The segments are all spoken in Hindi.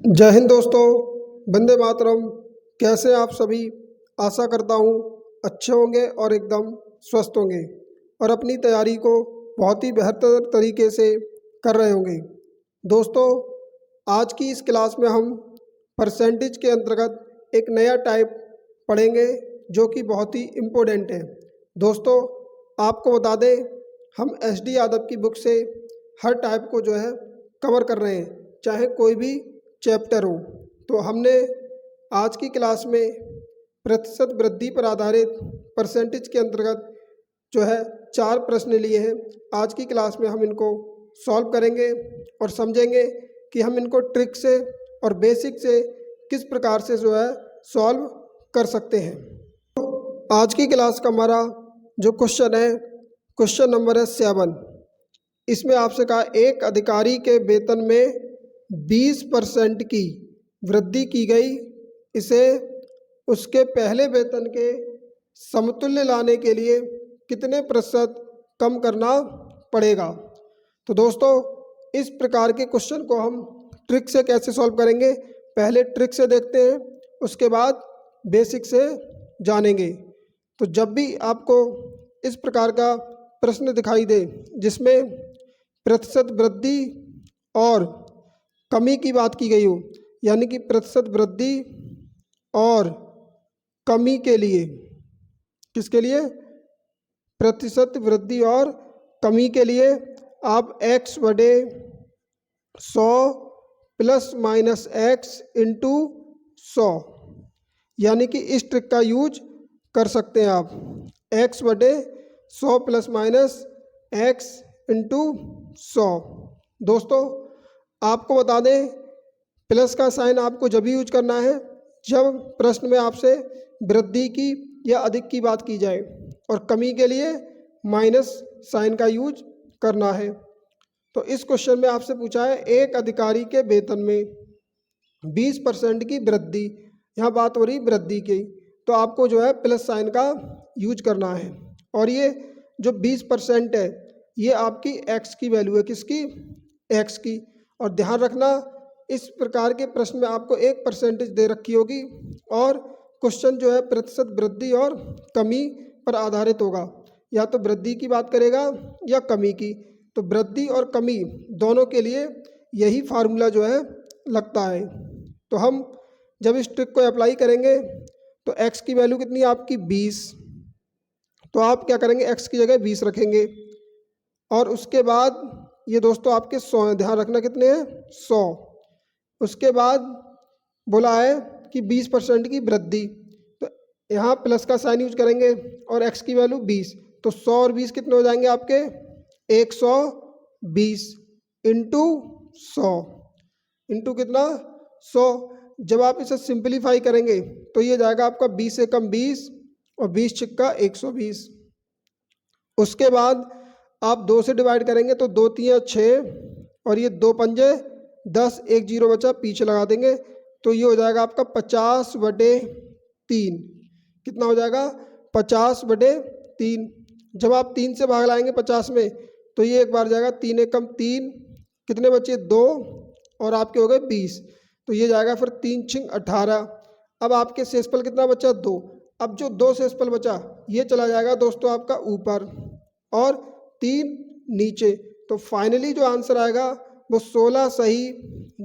जय हिंद दोस्तों, वंदे मातरम। कैसे आप सभी? आशा करता हूँ अच्छे होंगे और एकदम स्वस्थ होंगे और अपनी तैयारी को बहुत ही बेहतर तरीके से कर रहे होंगे। दोस्तों, आज की इस क्लास में हम परसेंटेज के अंतर्गत एक नया टाइप पढ़ेंगे जो कि बहुत ही इम्पोर्टेंट है। दोस्तों, आपको बता दें, हम SD यादव की बुक से हर टाइप को जो है कवर कर रहे हैं, चाहे कोई भी चैप्टर हो। तो हमने आज की क्लास में प्रतिशत वृद्धि पर आधारित परसेंटेज के अंतर्गत जो है 4 प्रश्न लिए हैं। आज की क्लास में हम इनको सॉल्व करेंगे और समझेंगे कि हम इनको ट्रिक से और बेसिक से किस प्रकार से जो है सॉल्व कर सकते हैं। तो आज की क्लास का हमारा जो क्वेश्चन है, क्वेश्चन नंबर है 7। इसमें आपसे कहा एक अधिकारी के वेतन में 20% की वृद्धि की गई, इसे उसके पहले वेतन के समतुल्य लाने के लिए कितने प्रतिशत कम करना पड़ेगा। तो दोस्तों, इस प्रकार के क्वेश्चन को हम ट्रिक से कैसे सॉल्व करेंगे, पहले ट्रिक से देखते हैं, उसके बाद बेसिक से जानेंगे। तो जब भी आपको इस प्रकार का प्रश्न दिखाई दे जिसमें प्रतिशत वृद्धि और कमी की बात की गई हो, यानी कि प्रतिशत वृद्धि और कमी के लिए, किसके लिए? प्रतिशत वृद्धि और कमी के लिए आप x/100 plus minus x into 100, यानी कि इस ट्रिक का यूज कर सकते हैं आप। x/100 plus minus x into 100। दोस्तों, आपको बता दें, प्लस का साइन आपको जब भी यूज करना है जब प्रश्न में आपसे वृद्धि की या अधिक की बात की जाए, और कमी के लिए माइनस साइन का यूज करना है। तो इस क्वेश्चन में आपसे पूछा है एक अधिकारी के वेतन में 20% की वृद्धि, यहाँ बात हो रही वृद्धि की, तो आपको जो है प्लस साइन का यूज करना है। और ये जो 20% है ये आपकी x की वैल्यू है, किसकी? x की। और ध्यान रखना, इस प्रकार के प्रश्न में आपको एक परसेंटेज दे रखी होगी और क्वेश्चन जो है प्रतिशत वृद्धि और कमी पर आधारित होगा, या तो वृद्धि की बात करेगा या कमी की। तो वृद्धि और कमी दोनों के लिए यही फार्मूला जो है लगता है। तो हम जब इस ट्रिक को अप्लाई करेंगे तो x की वैल्यू कितनी है आपकी? 20। तो आप क्या करेंगे, x की जगह 20 रखेंगे और उसके बाद ये दोस्तों आपके 100 हैं, ध्यान रखना कितने हैं? 100। उसके बाद बोला है कि 20% की वृद्धि, तो यहाँ प्लस का साइन यूज करेंगे और x की वैल्यू 20, तो 100 और 20 कितने हो जाएंगे आपके? 120 इंटू 100 इंटू कितना? 100। जब आप इसे सिंपलीफाई करेंगे तो ये जाएगा आपका 20 से कम 20 और 20 छिक्का 120। उसके बाद आप 2 से डिवाइड करेंगे तो 2 3 6 और ये 2 पंजे 10, एक जीरो बचा, पीछे लगा देंगे, तो ये हो जाएगा आपका 50/3। कितना हो जाएगा? 50/3। जब आप 3 से भाग लाएंगे 50 में तो ये एक बार जाएगा, 3 एक कम 3, कितने बचे? 2 और आपके हो गए 20, तो ये जाएगा फिर 3 छिंग 18। अब आपके शेषफल कितना बचा? 2। अब जो 2 शेषफल बचा ये चला जाएगा दोस्तों आपका ऊपर और 3 नीचे। तो फाइनली जो आंसर आएगा वो 16 सही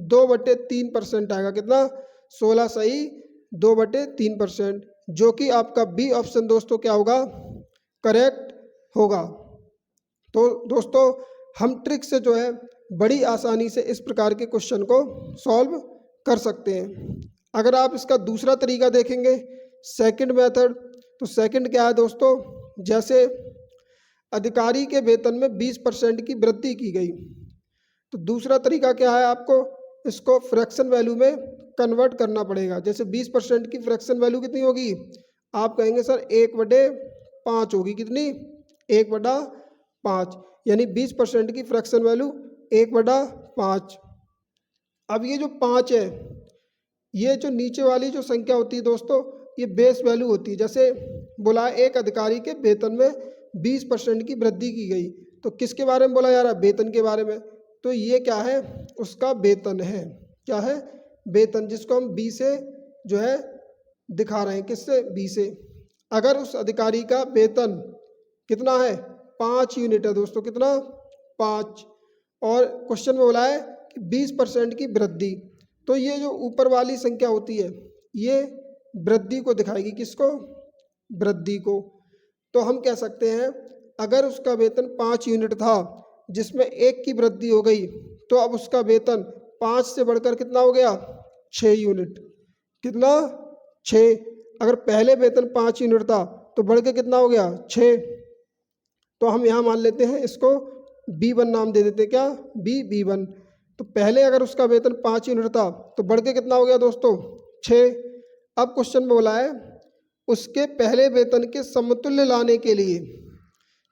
2/3% आएगा। कितना? 16 सही 2/3%, जो कि आपका बी ऑप्शन दोस्तों क्या होगा? करेक्ट होगा। तो दोस्तों, हम ट्रिक से जो है बड़ी आसानी से इस प्रकार के क्वेश्चन को सॉल्व कर सकते हैं। अगर आप इसका दूसरा तरीका देखेंगे, सेकंड मेथड, तो सेकंड क्या है दोस्तों? जैसे अधिकारी के वेतन में 20% की वृद्धि की गई, तो दूसरा तरीका क्या है? आपको इसको फ्रैक्शन वैल्यू में कन्वर्ट करना पड़ेगा। जैसे 20% की फ्रैक्शन वैल्यू कितनी होगी? आप कहेंगे सर 1/5 होगी। कितनी? 1/5, यानी 20% की फ्रैक्शन वैल्यू 1/5। अब ये जो 5 है, ये जो नीचे वाली जो संख्या होती है दोस्तों, ये बेस वैल्यू होती है। जैसे बोला एक अधिकारी के वेतन में 20% की वृद्धि की गई, तो किसके बारे में बोला जा रहा है? वेतन के बारे में। तो ये क्या है? उसका वेतन है। क्या है? वेतन, जिसको हम बी से जो है दिखा रहे हैं, किससे, बी से। अगर उस अधिकारी का वेतन कितना है, 5 यूनिट है दोस्तों, कितना, 5, और क्वेश्चन में बोला है कि 20% की वृद्धि, तो ये जो ऊपर वाली संख्या होती है ये वृद्धि को दिखाएगी, किसको, वृद्धि को। तो हम कह सकते हैं अगर उसका वेतन 5 यूनिट था जिसमें 1 की वृद्धि हो गई, तो अब उसका वेतन 5 से बढ़कर कितना हो गया, 6 यूनिट, कितना, 6। अगर पहले वेतन 5 यूनिट था तो बढ़ के कितना हो गया, 6। तो हम यहाँ मान लेते हैं इसको B1 नाम दे देते हैं, क्या, B1। तो पहले अगर उसका वेतन 5 यूनिट था तो बढ़ के कितना हो गया दोस्तों, 6। अब क्वेश्चन में बोला है उसके पहले वेतन के समतुल्य लाने के लिए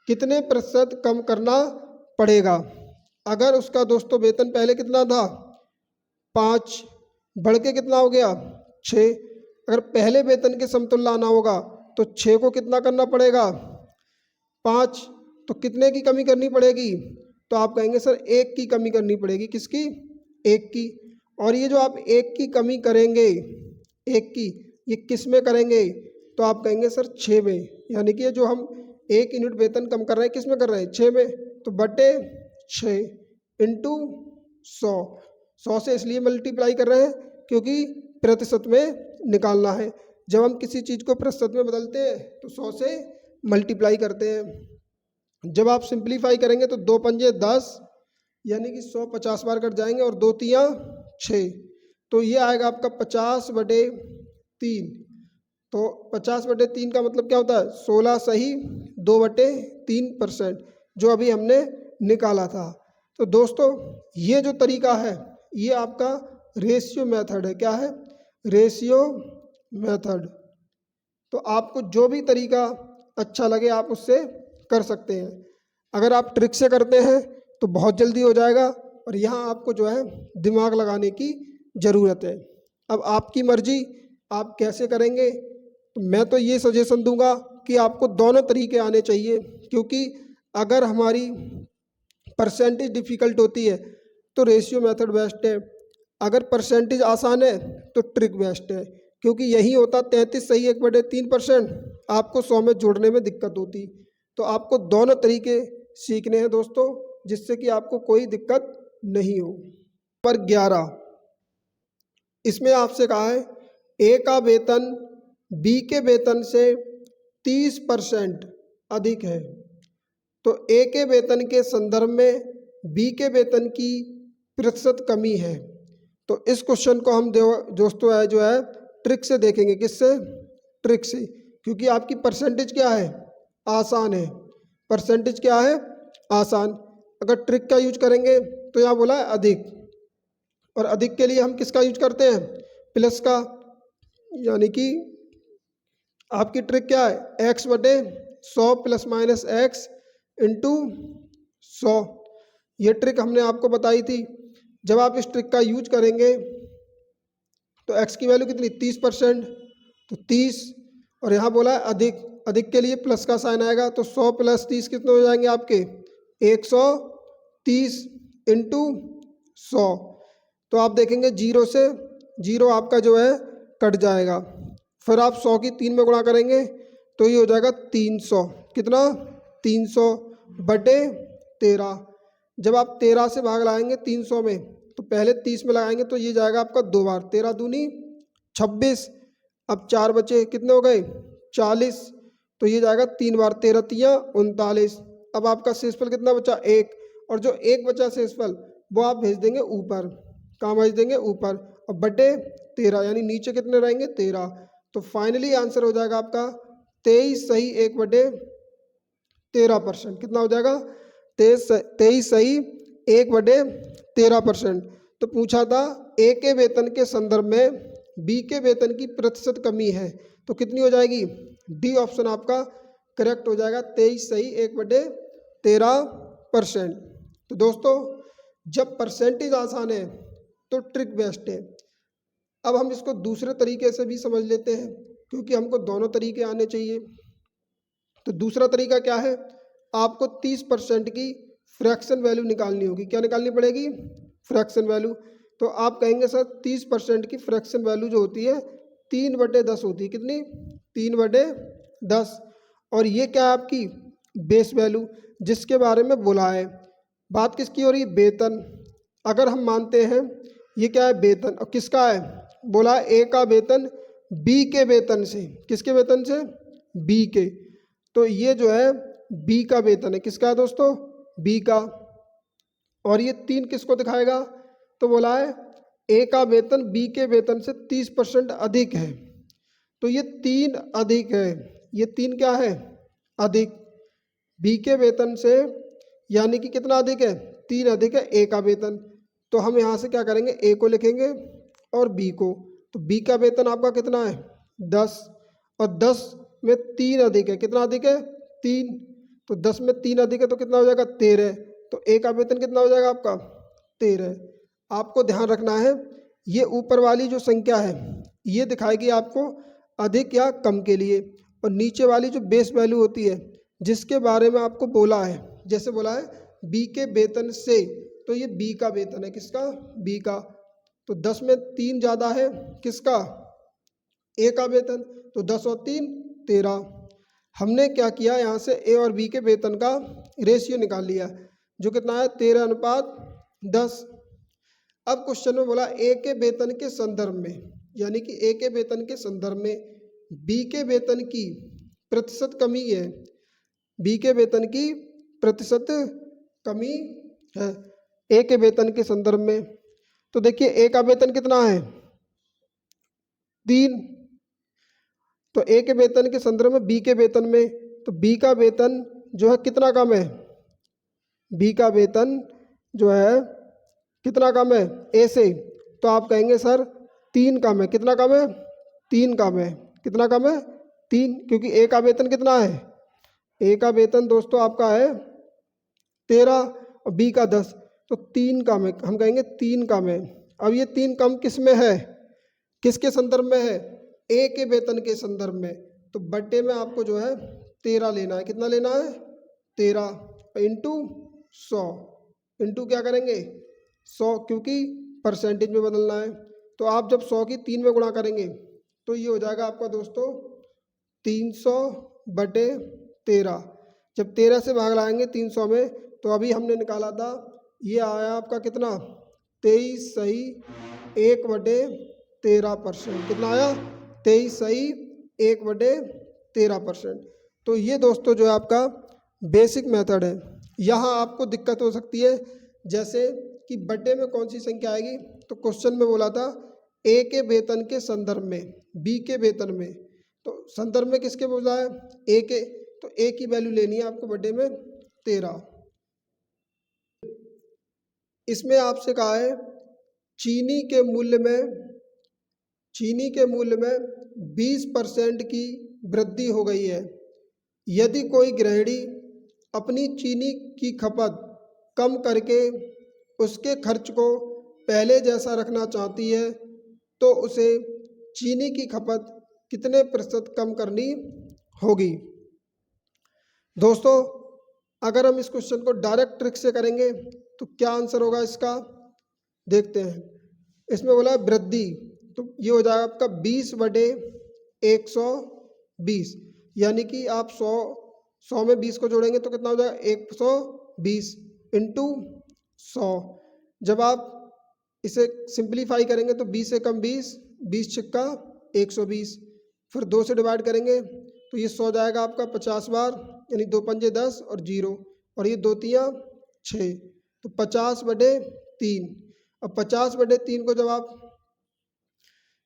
कितने प्रतिशत कम करना पड़ेगा। अगर उसका दोस्तों वेतन पहले कितना था, 5, बढ़ के कितना हो गया, 6। अगर पहले वेतन के समतुल्य लाना होगा तो 6 को कितना करना पड़ेगा, 5, तो कितने की कमी करनी पड़ेगी, तो आप कहेंगे सर 1 की कमी करनी पड़ेगी, किसकी, 1 की। और ये जो आप 1 की कमी करेंगे, 1 की, ये किस में करेंगे, तो आप कहेंगे सर 6 में, यानी कि ये जो हम 1 यूनिट वेतन कम कर रहे हैं किस में कर रहे हैं, 6 में। तो बटे 6 इंटू 100, 100 से इसलिए मल्टीप्लाई कर रहे हैं क्योंकि प्रतिशत में निकालना है। जब हम किसी चीज़ को प्रतिशत में बदलते हैं तो 100 से मल्टीप्लाई करते हैं। जब आप सिंप्लीफाई करेंगे तो 2 पंजे 10, यानी कि 100 50 बार कट जाएंगे और 2 तियाँ 6, तो ये आएगा आपका 50/3। तो 50/3 का मतलब क्या होता है, 16 सही 2/3%, जो अभी हमने निकाला था। तो दोस्तों ये जो तरीका है ये आपका रेशियो मेथड है, क्या है, रेशियो मेथड। तो आपको जो भी तरीका अच्छा लगे आप उससे कर सकते हैं। अगर आप ट्रिक से करते हैं तो बहुत जल्दी हो जाएगा, और यहाँ आपको जो है दिमाग लगाने की ज़रूरत है। अब आपकी मर्जी, आप कैसे करेंगे। तो मैं तो ये सजेशन दूंगा कि आपको दोनों तरीके आने चाहिए, क्योंकि अगर हमारी परसेंटेज डिफ़िकल्ट होती है तो रेशियो मेथड बेस्ट है, अगर परसेंटेज आसान है तो ट्रिक बेस्ट है, क्योंकि यही होता 33 सही 1/3%, आपको 100 में जोड़ने में दिक्कत होती। तो आपको दोनों तरीके सीखने हैं दोस्तों, जिससे कि आपको कोई दिक्कत नहीं हो। नंबर 11, इसमें आपसे कहा है ए का वेतन बी के वेतन से 30% अधिक है, तो ए के वेतन के संदर्भ में बी के वेतन की प्रतिशत कमी है। तो इस क्वेश्चन को हम दोस्तों है जो है ट्रिक से देखेंगे, किससे, ट्रिक से, क्योंकि आपकी परसेंटेज क्या है, आसान है, परसेंटेज क्या है, आसान। अगर ट्रिक का यूज करेंगे तो यहाँ बोला है अधिक, और अधिक के लिए हम किसका यूज करते हैं, प्लस का, यानी कि आपकी ट्रिक क्या है, x/100 ± x इंटू 100। ये ट्रिक हमने आपको बताई थी। जब आप इस ट्रिक का यूज करेंगे तो x की वैल्यू कितनी, 30%, तो 30, और यहाँ बोला है अधिक, अधिक के लिए प्लस का साइन आएगा, तो 100 + 30 कितने हो जाएंगे आपके, 130 इंटू 100। तो आप देखेंगे 0 से 0 आपका जो है कट जाएगा, फिर आप 100 की 3 में गुणा करेंगे तो ये हो जाएगा 300, कितना, 300/13। जब आप 13 से भाग लाएंगे 300 में तो पहले 30 में लगाएंगे तो ये जाएगा आपका 2 बार, 13 दूनी 26, अब 4 बचे, कितने हो गए, 40, तो ये जाएगा 3 बार, 13 तियाँ 39। अब आपका शेषफल कितना बचा, 1, और जो 1 बचा शेषफल वो आप भेज देंगे ऊपर, कहाँ भेज देंगे, ऊपर, और /13, यानी नीचे कितने रहेंगे, 13। तो फाइनली आंसर हो जाएगा आपका 23 सही 1/13%। कितना हो जाएगा, 23 सही 1/13%। तो पूछा था ए के वेतन के संदर्भ में बी के वेतन की प्रतिशत कमी है, तो कितनी हो जाएगी, डी ऑप्शन आपका करेक्ट हो जाएगा, 23 सही 1/13%। तो दोस्तों जब परसेंटेज आसान है तो ट्रिक बेस्ट है। अब हम इसको दूसरे तरीके से भी समझ लेते हैं, क्योंकि हमको दोनों तरीके आने चाहिए। तो दूसरा तरीका क्या है, आपको 30% की फ्रैक्शन वैल्यू निकालनी होगी, क्या निकालनी पड़ेगी, फ्रैक्शन वैल्यू। तो आप कहेंगे सर 30% की फ्रैक्शन वैल्यू जो होती है 3/10 होती है। कितनी? 3/10। और ये क्या है आपकी बेस वैल्यू जिसके बारे में बोला है। बात किसकी हो रही है? वेतन। अगर हम मानते हैं ये क्या है? वेतन। और किसका है? बोला है ए का वेतन बी के वेतन से। किसके वेतन से? बी के। तो ये जो है बी का वेतन है। किसका है दोस्तों? बी का। और ये 3 किसको दिखाएगा? तो बोला है ए का वेतन बी के वेतन से 30% अधिक है। तो ये 3 अधिक है। ये 3 क्या है? अधिक। बी के वेतन से यानी कि कितना अधिक है? 3 अधिक है ए का वेतन। तो हम यहाँ से क्या करेंगे? ए को लिखेंगे और बी को। तो बी का वेतन आपका कितना है? 10। और 10 में 3 अधिक है। कितना अधिक है? 3। तो 10 में 3 अधिक है तो कितना हो जाएगा? 13। तो ए का वेतन कितना हो जाएगा आपका? 13। आपको ध्यान रखना है ये ऊपर वाली जो संख्या है ये दिखाएगी आपको अधिक या कम के लिए, और नीचे वाली जो बेस वैल्यू होती है जिसके बारे में आपको बोला है, जैसे बोला है बी के वेतन से, तो ये बी का वेतन है। किसका? बी का। तो 10 में 3 ज़्यादा है। किसका? ए का वेतन। तो 10 और 3 13। हमने क्या किया यहाँ से ए और बी के वेतन का रेशियो निकाल लिया जो कितना है? 13:10। अब क्वेश्चन में बोला ए के वेतन के संदर्भ में, यानी कि ए के वेतन के संदर्भ में बी के वेतन की प्रतिशत कमी है। बी के वेतन की प्रतिशत कमी है ए के वेतन के संदर्भ में। तो देखिए ए का वेतन कितना है? 3। तो ए के वेतन के संदर्भ में बी के वेतन में, तो बी का वेतन जो है कितना कम है? बी का वेतन जो है कितना कम है ए से? तो आप कहेंगे सर 3 कम है। कितना कम है? 3 कम है। कितना कम है? 3। क्योंकि ए का वेतन कितना है? ए का वेतन दोस्तों आपका है 13 और बी का 10। तो 3 कम है। हम कहेंगे 3 कम है। अब ये 3 कम किस में है? किसके संदर्भ में है? ए के वेतन के संदर्भ में। तो बट्टे में आपको जो है 13 लेना है। कितना लेना है? 13 इंटू 100। इंटू क्या करेंगे? 100, क्योंकि परसेंटेज में बदलना है। तो आप जब 100 की 3 में गुणा करेंगे तो ये हो जाएगा आपका दोस्तों 300/13। जब 13 से भाग लाएंगे 300 में, तो अभी हमने निकाला था ये आया आपका कितना? 23 सही 1/13%। कितना आया? 23 सही 1/13%। तो ये दोस्तों जो है आपका बेसिक मेथड है। यहाँ आपको दिक्कत हो सकती है जैसे कि बट्टे में कौन सी संख्या आएगी। तो क्वेश्चन में बोला था ए के वेतन के संदर्भ में बी के वेतन में, तो संदर्भ में किसके बोला है? ए के। तो ए की वैल्यू लेनी है आपको बट्टे में 13। इसमें आपसे कहा है चीनी के मूल्य में 20% की वृद्धि हो गई है। यदि कोई गृहिणी अपनी चीनी की खपत कम करके उसके खर्च को पहले जैसा रखना चाहती है तो उसे चीनी की खपत कितने प्रतिशत कम करनी होगी? दोस्तों अगर हम इस क्वेश्चन को डायरेक्ट ट्रिक से करेंगे तो क्या आंसर होगा इसका? देखते हैं। इसमें बोला है वृद्धि, तो ये हो जाएगा आपका 20/120, यानी कि आप 100 में 20 को जोड़ेंगे तो कितना हो जाएगा? 120 इंटू 100। जब आप इसे सिंप्लीफाई करेंगे तो 20 से कम 20, 20 छिक्का 120, फिर 2 से डिवाइड करेंगे तो ये 100 जाएगा आपका 50 बार, यानी 2 पंजे 10 और 0, और ये 2 तियाँ 6, तो 50/3। अब 50/3 को जब आप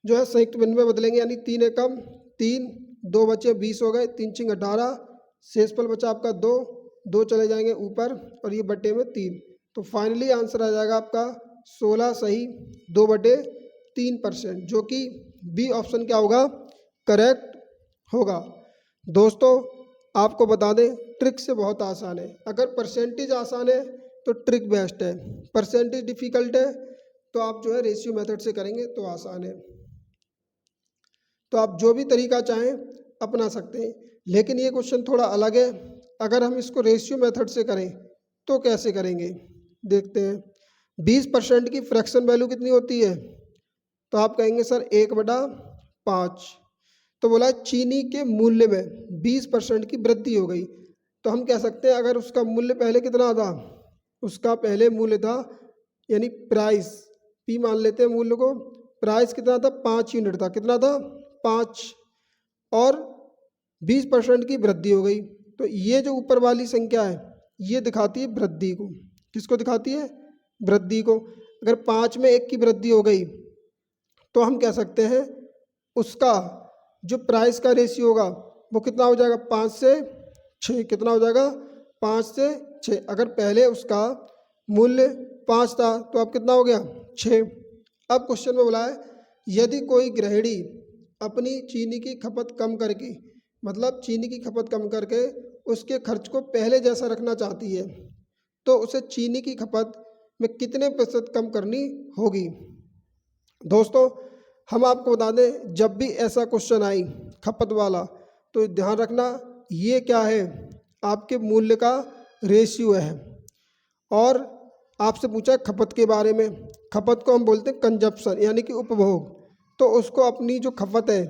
जो है संयुक्त भिन्न में बदलेंगे, यानी 3 एकम 3, 2 बचे 20 हो गए, 3 छिंग 18, शेषफल बचा आपका 2, 2 चले जाएंगे ऊपर और ये बट्टे में 3। तो फाइनली आंसर आ जाएगा आपका 16 सही 2/3%, जो कि बी ऑप्शन क्या होगा? करेक्ट होगा। दोस्तों आपको बता दें ट्रिक से बहुत आसान है। अगर परसेंटेज आसान है तो ट्रिक बेस्ट है, परसेंटेज डिफिकल्ट है तो आप जो है रेशियो मेथड से करेंगे तो आसान है। तो आप जो भी तरीका चाहें अपना सकते हैं, लेकिन ये क्वेश्चन थोड़ा अलग है। अगर हम इसको रेशियो मेथड से करें तो कैसे करेंगे देखते हैं। 20% की फ्रैक्शन वैल्यू कितनी होती है? तो आप कहेंगे सर 1/5। तो बोला चीनी के मूल्य में 20% की वृद्धि हो गई। तो हम कह सकते हैं अगर उसका मूल्य पहले कितना था, उसका पहले मूल्य था यानी प्राइस, पी मान लेते हैं मूल्य को, प्राइस कितना था 5 यूनिट था, कितना था 5, और 20% की वृद्धि हो गई। तो ये जो ऊपर वाली संख्या है ये दिखाती है वृद्धि को। किसको दिखाती है? वृद्धि को। अगर 5 में 1 की वृद्धि हो गई तो हम कह सकते हैं उसका जो प्राइस का रेशियो होगा वो कितना हो जाएगा, 5 से 6। कितना हो जाएगा? 5 से 6। अगर पहले उसका मूल्य 5 था तो अब कितना हो गया? 6। अब क्वेश्चन में बोला है यदि कोई गृहिणी अपनी चीनी की खपत कम करके, मतलब चीनी की खपत कम करके उसके खर्च को पहले जैसा रखना चाहती है तो उसे चीनी की खपत में कितने प्रतिशत कम करनी होगी? दोस्तों हम आपको बता दें जब भी ऐसा क्वेश्चन आई खपत वाला तो ध्यान रखना ये क्या है, आपके मूल्य का रेशियो है। और आपसे पूछा खपत के बारे में, खपत को हम बोलते हैं कंजप्शन यानी कि उपभोग। तो उसको अपनी जो खपत है,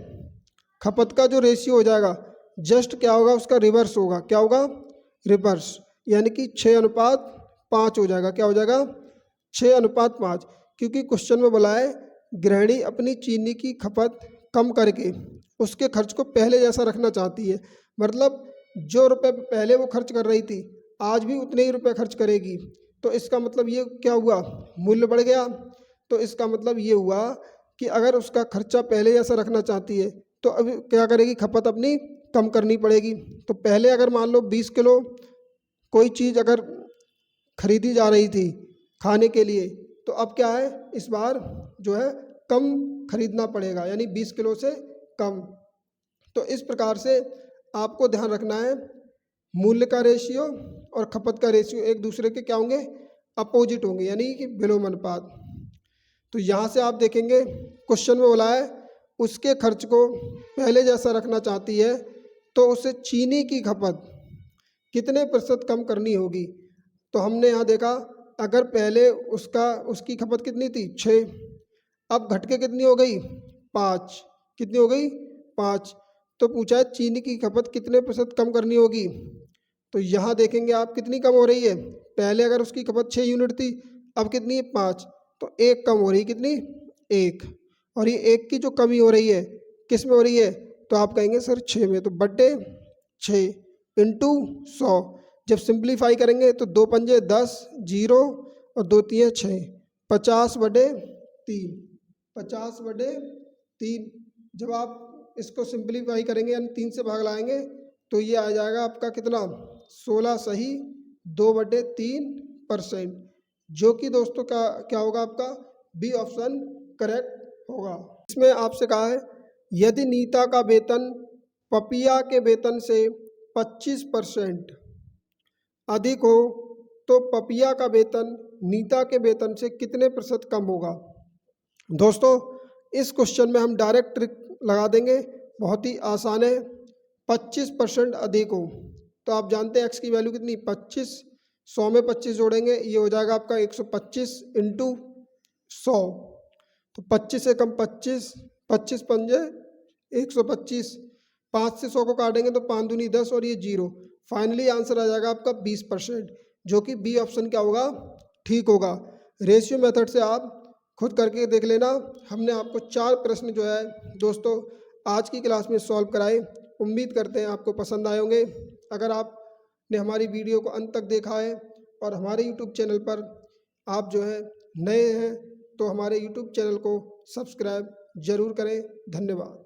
खपत का जो रेशियो हो जाएगा जस्ट क्या होगा, उसका रिवर्स होगा। क्या होगा? रिवर्स, यानी कि 6:5 हो जाएगा। क्या हो जाएगा? 6:5। क्योंकि क्वेश्चन में बोला है गृहिणी अपनी चीनी की खपत कम करके उसके खर्च को पहले जैसा रखना चाहती है। मतलब जो रुपए पहले वो खर्च कर रही थी आज भी उतने ही रुपए खर्च करेगी। तो इसका मतलब ये क्या हुआ, मूल्य बढ़ गया। तो इसका मतलब ये हुआ कि अगर उसका खर्चा पहले जैसा रखना चाहती है तो अभी क्या करेगी, खपत अपनी कम करनी पड़ेगी। तो पहले अगर मान लो 20 किलो कोई चीज़ अगर खरीदी जा रही थी खाने के लिए तो अब क्या है, इस बार जो है कम खरीदना पड़ेगा, यानी 20 किलो से कम। तो इस प्रकार से आपको ध्यान रखना है मूल्य का रेशियो और खपत का रेशियो एक दूसरे के क्या होंगे, अपोजिट होंगे, यानी कि विलोमानुपात। तो यहाँ से आप देखेंगे क्वेश्चन में बोला है उसके खर्च को पहले जैसा रखना चाहती है तो उसे चीनी की खपत कितने प्रतिशत कम करनी होगी। तो हमने यहाँ देखा अगर पहले उसकी खपत कितनी थी 6, अब घट के कितनी हो गई 5। कितनी हो गई 5। तो पूछा है चीनी की खपत कितने प्रतिशत कम करनी होगी। तो यहाँ देखेंगे आप कितनी कम हो रही है, पहले अगर उसकी खपत 6 यूनिट थी अब कितनी है 5, तो 1 कम हो रही है। कितनी? 1। और ये 1 की जो कमी हो रही है किस में हो रही है, तो आप कहेंगे सर 6 में। तो बटे 6 इंटू 100, जब सिंप्लीफाई करेंगे तो 2 पंजे 10, 0 और 2 तिये 6, 50/3। 50/3 जब आप इसको सिंप्लीफाई करेंगे यानी 3 से भाग लाएंगे तो ये आ जाएगा आपका कितना, 16 सही 2/3%, जो कि दोस्तों का क्या होगा, आपका बी ऑप्शन करेक्ट होगा। इसमें आपसे कहा है यदि नीता का वेतन पपिया के वेतन से 25% अधिक हो तो पपिया का वेतन नीता के वेतन से कितने प्रतिशत कम होगा। दोस्तों इस क्वेश्चन में हम डायरेक्ट ट्रिक लगा देंगे, बहुत ही आसान है। 25% अधिक हो तो आप जानते हैं एक्स की वैल्यू कितनी 25, 100 में 25 जोड़ेंगे ये हो जाएगा आपका 125 इंटू 100। तो 25 से कम 25, 25 पंजे 125, 5 से 100 को काटेंगे तो 5 दूनी 10 और ये 0। फाइनली आंसर आ जाएगा आपका 20%, जो कि बी ऑप्शन क्या होगा, ठीक होगा। रेशियो मेथड से आप खुद करके देख लेना। हमने आपको 4 प्रश्न जो है दोस्तों आज की क्लास में सॉल्व कराए। उम्मीद करते हैं आपको पसंद आए होंगे। अगर आपने हमारी वीडियो को अंत तक देखा है और हमारे यूट्यूब चैनल पर आप जो है नए हैं तो हमारे यूट्यूब चैनल को सब्सक्राइब ज़रूर करें। धन्यवाद।